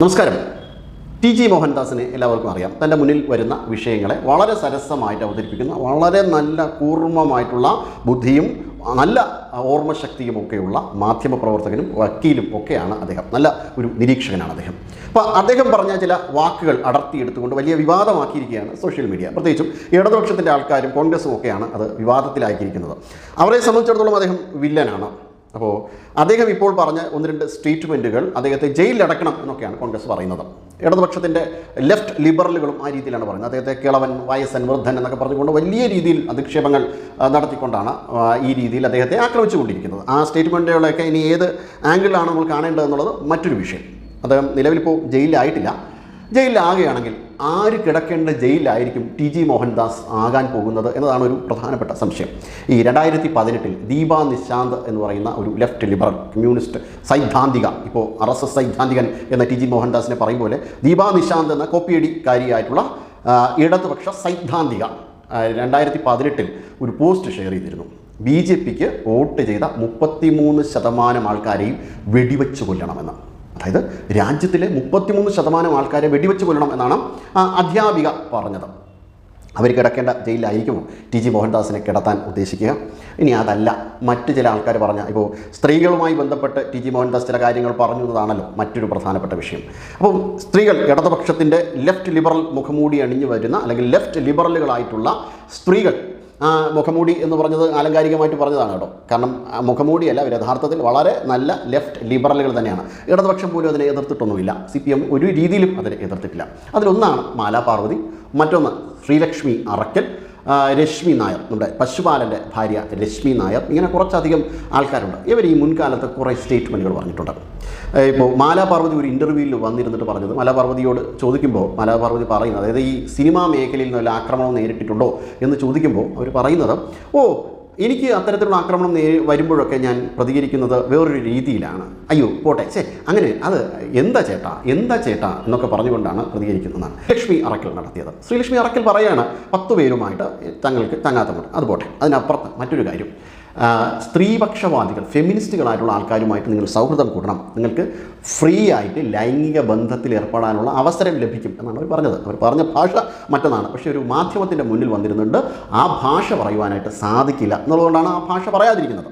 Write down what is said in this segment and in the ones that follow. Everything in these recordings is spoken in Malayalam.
നമസ്കാരം. ടി.ജി. മോഹൻദാസിനെ എല്ലാവർക്കും അറിയാം. തൻ്റെ മുന്നിൽ വരുന്ന വിഷയങ്ങളെ വളരെ സരസമായിട്ട് അവതരിപ്പിക്കുന്ന, വളരെ നല്ല കൂർമ്മമായിട്ടുള്ള ബുദ്ധിയും നല്ല ഓർമ്മശക്തിയും ഒക്കെയുള്ള മാധ്യമപ്രവർത്തകനും വക്കീലും ഒക്കെയാണ് അദ്ദേഹം. നല്ല ഒരു നിരീക്ഷകനാണ് അദ്ദേഹം. അപ്പോൾ അദ്ദേഹം പറഞ്ഞ ചില വാക്കുകൾ അടർത്തിയെടുത്തുകൊണ്ട് വലിയ വിവാദമാക്കിയിരിക്കുകയാണ് സോഷ്യൽ മീഡിയ. പ്രത്യേകിച്ചും ഇടതുപക്ഷത്തിൻ്റെ ആൾക്കാരും കോൺഗ്രസും ഒക്കെയാണ് അത് വിവാദത്തിലാക്കിയിരിക്കുന്നത്. അവരെ സംബന്ധിച്ചിടത്തോളം അദ്ദേഹം വില്ലനാണ്. അപ്പോൾ അദ്ദേഹം ഇപ്പോൾ പറഞ്ഞ ഒന്ന് രണ്ട് സ്റ്റേറ്റ്മെൻറ്റുകൾ അദ്ദേഹത്തെ ജയിലിലടക്കണം എന്നൊക്കെയാണ് കോൺഗ്രസ് പറയുന്നത്. ഇടതുപക്ഷത്തിൻ്റെ ലെഫ്റ്റ് ലിബറലുകളും ആ രീതിയിലാണ് പറയുന്നത്. അദ്ദേഹത്തെ കിളവൻ, വയസ്സൻ, വൃദ്ധൻ എന്നൊക്കെ പറഞ്ഞുകൊണ്ട് വലിയ രീതിയിൽ അധിക്ഷേപങ്ങൾ നടത്തിക്കൊണ്ടാണ് ഈ രീതിയിൽ അദ്ദേഹത്തെ ആക്രമിച്ചുകൊണ്ടിരിക്കുന്നത്. ആ സ്റ്റേറ്റ്മെൻറ്റുകളൊക്കെ ഇനി ഏത് ആംഗിളിലാണ് നമ്മൾ കാണേണ്ടതെന്നുള്ളത് മറ്റൊരു വിഷയം. അദ്ദേഹം നിലവിലിപ്പോൾ ജയിലിലായിട്ടില്ല. ജയിലിലാകുകയാണെങ്കിൽ ആര് കിടക്കേണ്ട ജയിലിലായിരിക്കും ടി.ജി. മോഹൻദാസ് ആകാൻ പോകുന്നത് എന്നതാണ് ഒരു പ്രധാനപ്പെട്ട സംശയം. ഈ 2018 ദീപാ നിശാന്ത് എന്ന് പറയുന്ന ഒരു ലെഫ്റ്റ് ലിബറൽ കമ്മ്യൂണിസ്റ്റ് സൈദ്ധാന്തിക, ഇപ്പോൾ RSS സൈദ്ധാന്തികൻ എന്ന ടി.ജി. മോഹൻദാസിനെ പറയും പോലെ ദീപാ നിശാന്ത് എന്ന കോപ്പിയടിക്കാരിയായിട്ടുള്ള ഇടതുപക്ഷ സൈദ്ധാന്തിക 2018 ഒരു പോസ്റ്റ് ഷെയർ ചെയ്തിരുന്നു. BJPക്ക് വോട്ട് ചെയ്ത 33% ആൾക്കാരെയും വെടിവെച്ച് കൊല്ലണമെന്ന്. അതായത് രാജ്യത്തിലെ 33% ആൾക്കാരെ വെടിവെച്ച് കൊല്ലണം എന്നാണ് അധ്യാപിക പറഞ്ഞത്. അവർ കിടക്കേണ്ട ജയിലിലായിരിക്കുമോ ടി.ജി. മോഹൻദാസിനെ കിടത്താൻ ഉദ്ദേശിക്കുക? ഇനി അതല്ല, മറ്റ് ചില ആൾക്കാർ പറഞ്ഞ, ഇപ്പോൾ സ്ത്രീകളുമായി ബന്ധപ്പെട്ട് ടി.ജി. മോഹൻദാസ് ചില കാര്യങ്ങൾ പറഞ്ഞു എന്നതാണല്ലോ മറ്റൊരു പ്രധാനപ്പെട്ട വിഷയം. അപ്പം സ്ത്രീകൾ, ഇടതുപക്ഷത്തിൻ്റെ ലെഫ്റ്റ് ലിബറൽ മുഖംമൂടി അണിഞ്ഞു വരുന്ന, അല്ലെങ്കിൽ ലെഫ്റ്റ് ലിബറലുകളായിട്ടുള്ള സ്ത്രീകൾ, മുഖംമൂടി എന്ന് പറഞ്ഞത് ആലങ്കാരികമായിട്ട് പറഞ്ഞതാണ് കേട്ടോ. കാരണം മുഖംമൂടിയല്ല, യഥാർത്ഥത്തിൽ വളരെ നല്ല ലെഫ്റ്റ് ലിബറലുകൾ തന്നെയാണ്. ഇടതുപക്ഷം പോലും അതിനെ എതിർത്തിട്ടൊന്നുമില്ല. CPM ഒരു രീതിയിലും അതിനെ എതിർത്തിട്ടില്ല. അതിലൊന്നാണ് മാലാ പാർവതി, മറ്റൊന്ന് ശ്രീലക്ഷ്മി അറക്കൽ, രശ്മി നായർ, നമ്മുടെ പശുപാലൻ്റെ ഭാര്യ രശ്മി നായർ. ഇങ്ങനെ കുറച്ചധികം ആൾക്കാരുണ്ട്. ഇവർ ഈ മുൻകാലത്ത് കുറേ സ്റ്റേറ്റ്മെൻറ്റുകൾ പറഞ്ഞിട്ടുണ്ട്. ഇപ്പോൾ മാലാ പാർവതി ഒരു ഇൻ്റർവ്യൂവിൽ വന്നിരുന്നിട്ട് പറഞ്ഞത്, മാലാ പാർവതിയോട് ചോദിക്കുമ്പോൾ മാലാ പാർവതി പറയുന്നത്, അതായത് ഈ സിനിമാ മേഖലയിൽ നിന്ന് വല്ല ആക്രമണം നേരിട്ടിട്ടുണ്ടോ എന്ന് ചോദിക്കുമ്പോൾ അവർ പറയുന്നത്, എനിക്ക് അത്തരത്തിലുള്ള ആക്രമണം വരുമ്പോഴൊക്കെ ഞാൻ പ്രതികരിക്കുന്നത് വേറൊരു രീതിയിലാണ്. അയ്യോ പോട്ടെ, അങ്ങനെ അത് എന്താ ചേട്ടാ എന്നൊക്കെ പറഞ്ഞുകൊണ്ടാണ് പ്രതികരിക്കുന്നതെന്നാണ് ലക്ഷ്മി അറക്കൽ നടത്തിയത്. ശ്രീലക്ഷ്മി അറക്കൽ പറയുകയാണ് 10 പേരുമായിട്ട് തങ്ങൾക്ക് ചങ്ങാത്തമുണ്ട്. അത് പോട്ടെ, അതിനപ്പുറത്ത് മറ്റൊരു കാര്യം, സ്ത്രീപക്ഷവാദികൾ, ഫെമിനിസ്റ്റുകളായിട്ടുള്ള ആൾക്കാരുമായിട്ട് നിങ്ങൾ സൗഹൃദം കൂടണം, നിങ്ങൾക്ക് ഫ്രീ ആയിട്ട് ലൈംഗിക ബന്ധത്തിൽ ഏർപ്പെടാനുള്ള അവസരം ലഭിക്കും എന്നാണ് അവർ പറഞ്ഞത്. അവർ പറഞ്ഞ ഭാഷ മറ്റൊന്നാണ്. പക്ഷേ ഒരു മാധ്യമത്തിൻ്റെ മുന്നിൽ വന്നിരുന്നുണ്ട് ആ ഭാഷ പറയുവാനായിട്ട് സാധിക്കില്ല എന്നുള്ളതുകൊണ്ടാണ് ആ ഭാഷ പറയാതിരിക്കുന്നത്.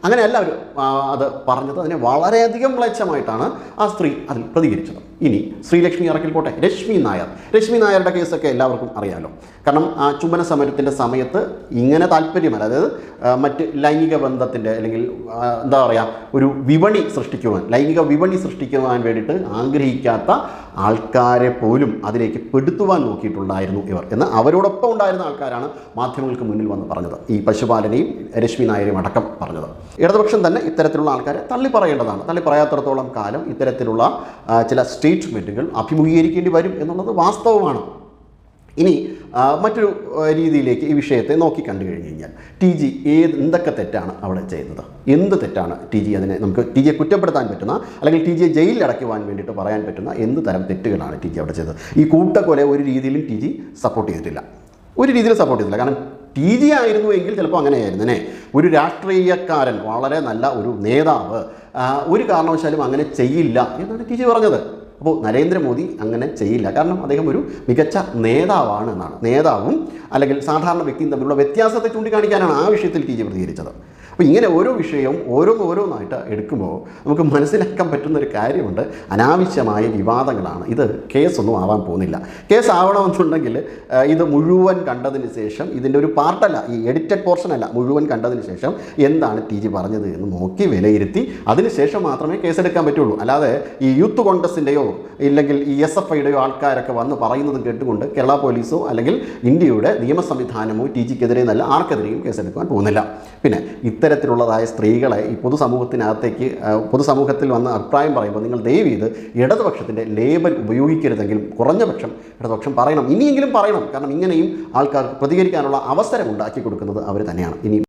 അങ്ങനെയല്ല അവർ അത് പറഞ്ഞത്. അതിനെ വളരെയധികം മ്ലേച്ഛമായിട്ടാണ് ആ സ്ത്രീ അതിൽ പ്രതികരിച്ചത്. ഇനി ശ്രീലക്ഷ്മി അറക്കൽ പോട്ടെ, രശ്മി നായരുടെ കേസൊക്കെ എല്ലാവർക്കും അറിയാമല്ലോ. കാരണം ആ ചുംബന സമരത്തിൻ്റെ സമയത്ത് ഇങ്ങനെ താല്പര്യമല്ല, അതായത് മറ്റ് ലൈംഗിക ബന്ധത്തിൻ്റെ, അല്ലെങ്കിൽ എന്താ പറയുക, ഒരു ലൈംഗിക വിപണി സൃഷ്ടിക്കുവാൻ വേണ്ടിയിട്ട് ആഗ്രഹിക്കാത്ത ആൾക്കാരെ പോലും അതിലേക്ക് പെടുത്തുവാൻ നോക്കിയിട്ടുണ്ടായിരുന്നു ഇവർ എന്ന് അവരോടൊപ്പം ഉണ്ടായിരുന്ന ആൾക്കാരാണ് മാധ്യമങ്ങൾക്ക് മുന്നിൽ വന്ന് പറഞ്ഞത്. ഈ പശുപാലനെയും രശ്മി നായരെയും അടക്കം പറഞ്ഞത്. ഇടതുപക്ഷം തന്നെ ഇത്തരത്തിലുള്ള ആൾക്കാരെ തള്ളി പറയേണ്ടതാണ്. തള്ളി പറയാത്തിടത്തോളം കാലം ഇത്തരത്തിലുള്ള ചില സ്റ്റേറ്റ്മെൻറ്റുകൾ അഭിമുഖീകരിക്കേണ്ടി വരും എന്നുള്ളത് വാസ്തവമാണ്. ഇനി മറ്റൊരു രീതിയിലേക്ക് ഈ വിഷയത്തെ നോക്കി കണ്ടു കഴിഞ്ഞ് കഴിഞ്ഞാൽ ടി.ജി. എന്തൊക്കെ തെറ്റാണ് അവിടെ ചെയ്യുന്നത്? എന്ത് തെറ്റാണ് ടി.ജി. നമുക്ക് ടി.ജിയെ കുറ്റപ്പെടുത്താൻ പറ്റുന്ന, അല്ലെങ്കിൽ ടി.ജിയെ ജയിലിൽ അടയ്ക്കുവാൻ വേണ്ടിയിട്ട് പറയാൻ പറ്റുന്ന എന്ത് തരം തെറ്റുകളാണ് ടി.ജി. അവിടെ ചെയ്തത്? ഈ കൂട്ടക്കൊല ഒരു രീതിയിലും ടി.ജി. സപ്പോർട്ട് ചെയ്തിട്ടില്ല. കാരണം ടി.ജി. ആയിരുന്നുവെങ്കിൽ ചിലപ്പോൾ അങ്ങനെയായിരുന്നേ. ഒരു രാഷ്ട്രീയക്കാരൻ, വളരെ നല്ല ഒരു നേതാവ് ഒരു കാരണവശാലും അങ്ങനെ ചെയ്യില്ല എന്നാണ് ടി.ജി. പറഞ്ഞത്. അപ്പോൾ നരേന്ദ്രമോദി അങ്ങനെ ചെയ്യില്ല, കാരണം അദ്ദേഹം ഒരു മികച്ച നേതാവാണ് എന്നാണ്. നേതാവും അല്ലെങ്കിൽ സാധാരണ വ്യക്തിയും തമ്മിലുള്ള വ്യത്യാസത്തെ ചൂണ്ടിക്കാണിക്കാനാണ് ആ വിഷയത്തിൽ ടി.ജി. പ്രതികരിച്ചത്. അപ്പോൾ ഇങ്ങനെ ഓരോ വിഷയവും ഓരോന്നായിട്ട് എടുക്കുമ്പോൾ നമുക്ക് മനസ്സിലാക്കാൻ പറ്റുന്നൊരു കാര്യമുണ്ട്, അനാവശ്യമായ വിവാദങ്ങളാണ് ഇത്. കേസൊന്നും ആവാൻ പോകുന്നില്ല. കേസ് ആവണമെന്നുണ്ടെങ്കിൽ ഇത് മുഴുവൻ കണ്ടതിന് ശേഷം, ഇതിൻ്റെ ഒരു പാർട്ടല്ല, ഈ എഡിറ്റഡ് പോർഷനല്ല, മുഴുവൻ കണ്ടതിന് ശേഷം എന്താണ് ടി.ജി. പറഞ്ഞത് എന്ന് നോക്കി വിലയിരുത്തി അതിനുശേഷം മാത്രമേ കേസെടുക്കാൻ പറ്റുള്ളൂ. അല്ലാതെ ഈ യൂത്ത് കോൺഗ്രസിൻ്റെയോ ഇല്ലെങ്കിൽ ഈ SFIയുടെയോ ആൾക്കാരൊക്കെ വന്ന് പറയുന്നത് കേട്ടുകൊണ്ട് കേരള പോലീസോ അല്ലെങ്കിൽ ഇന്ത്യയുടെ നിയമ സംവിധാനമോ ടി.ജിക്കെതിരെ നല്ല ആർക്കെതിരെയും കേസെടുക്കാൻ പോകുന്നില്ല. പിന്നെ ഇത്തരത്തിലുള്ളതായ സ്ത്രീകളെ ഈ പൊതുസമൂഹത്തിൽ വന്ന് അഭിപ്രായം പറയുമ്പോൾ നിങ്ങൾ ദയവ് ചെയ്ത് ഇടതുപക്ഷത്തിൻ്റെ ലേബൽ ഉപയോഗിക്കരുതെങ്കിലും കുറഞ്ഞപക്ഷം ഇടതുപക്ഷം പറയണം, ഇനിയെങ്കിലും പറയണം. കാരണം ഇങ്ങനെയും ആൾക്കാർക്ക് പ്രതികരിക്കാനുള്ള അവസരം ഉണ്ടാക്കി കൊടുക്കുന്നത് അവർ തന്നെയാണ്. ഇനി